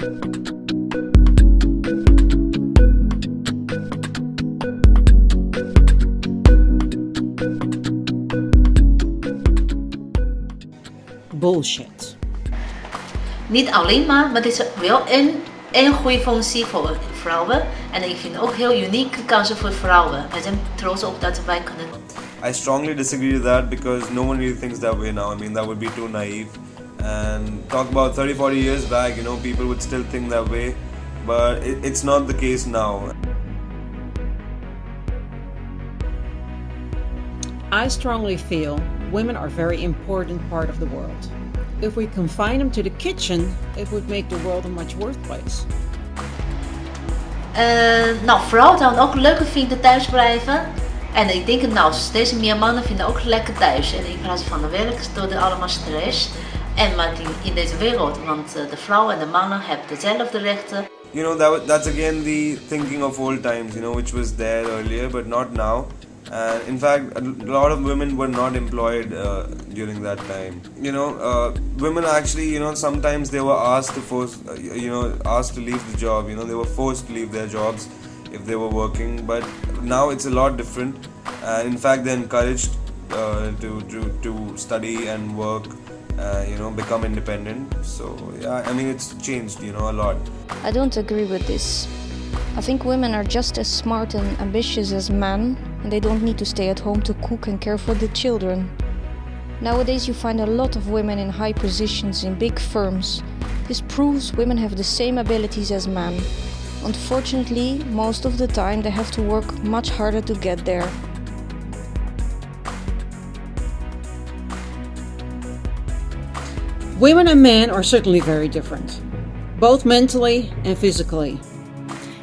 Bullshit. Niet alleen maar het is wel een goede functie voor vrouwen. En ik vind ook heel unieke kansen voor vrouwen. Wij zijn trots op dat wij kunnen. I strongly disagree with that because no one really thinks that way now. I mean, that would be too naive. And talk about 30, 40 years back, people would still think that way. But it's not the case now. I strongly feel women are a very important part of the world. If we confine them to the kitchen, it would make the world a much worse place. Vrouwen zouden ook leuker vinden thuis blijven. En ik denk het steeds meer mannen vinden ook lekker thuis. En in plaats van de werk door allemaal stress. En maar in deze wereld, want de vrouwen en de mannen hebben dezelfde rechten. That's again the thinking of old times, which was there earlier, but not now. In fact, a lot of women were not employed during that time. Women actually, sometimes they were asked to leave the job. They were forced to leave their jobs if they were working. But now it's a lot different. In fact, they're encouraged to study and work. Become independent. So yeah, I mean it's changed, a lot. I don't agree with this. I think women are just as smart and ambitious as men, and they don't need to stay at home to cook and care for the children. Nowadays you find a lot of women in high positions in big firms. This proves women have the same abilities as men. Unfortunately, most of the time they have to work much harder to get there. Women and men are certainly very different, both mentally and physically.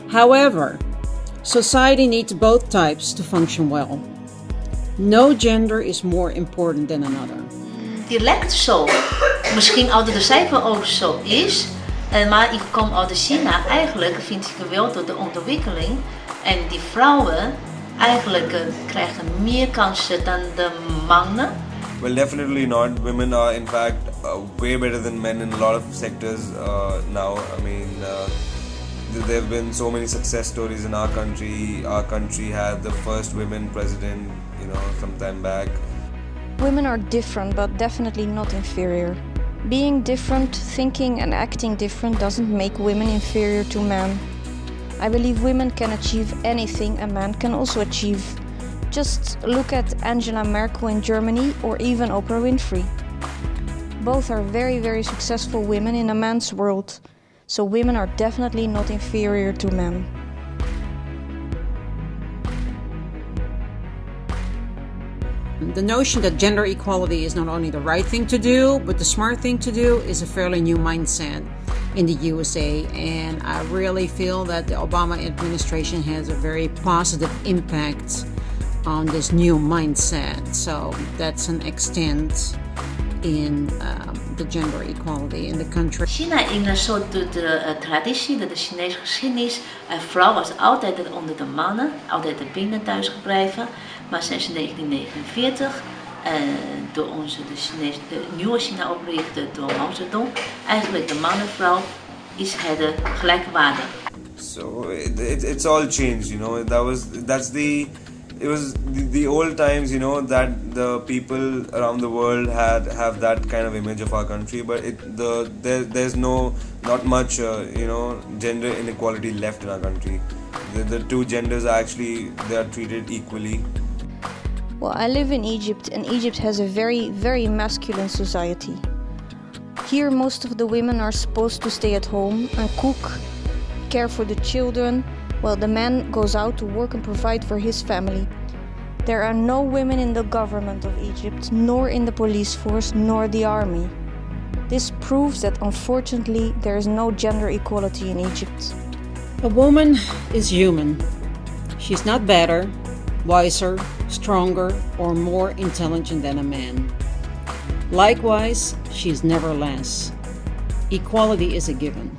However, society needs both types to function well. No gender is more important than another. Die lijkt zo. Misschien uit de cijfer ook zo is. Maar ik kom uit China. Eigenlijk vind ik wel door de ontwikkeling. En die vrouwen eigenlijk krijgen meer kansen dan de mannen. Well, definitely not. Women are in fact way better than men in a lot of sectors now. I mean, there have been so many success stories in our country. Our country had the first women president, some time back. Women are different, but definitely not inferior. Being different, thinking and acting different doesn't make women inferior to men. I believe women can achieve anything a man can also achieve. Just look at Angela Merkel in Germany or even Oprah Winfrey. Both are very, very successful women in a man's world. So women are definitely not inferior to men. The notion that gender equality is not only the right thing to do, but the smart thing to do is a fairly new mindset in the USA. And I really feel that the Obama administration has a very positive impact on this new mindset. So that's an extent in the gender equality in the country. China in een soort de traditie, de Chinese geschiedenis. Een vrouw was altijd onder de mannen, altijd binnen thuis gebleven. Maar sinds 1949, door de nieuwe China oprichten door Mao Zedong, eigenlijk de man en vrouw is het gelijkwaardig. So it's all changed, It was the old times, that the people around the world have that kind of image of our country, but there's not much gender inequality left in our country. The two genders they are treated equally. Well, I live in Egypt, and Egypt has a very, very masculine society. Here, most of the women are supposed to stay at home and cook, care for the children, while the man goes out to work and provide for his family. There are no women in the government of Egypt, nor in the police force, nor the army. This proves that unfortunately there is no gender equality in Egypt. A woman is human. She's not better, wiser, stronger, or more intelligent than a man. Likewise, she's never less. Equality is a given.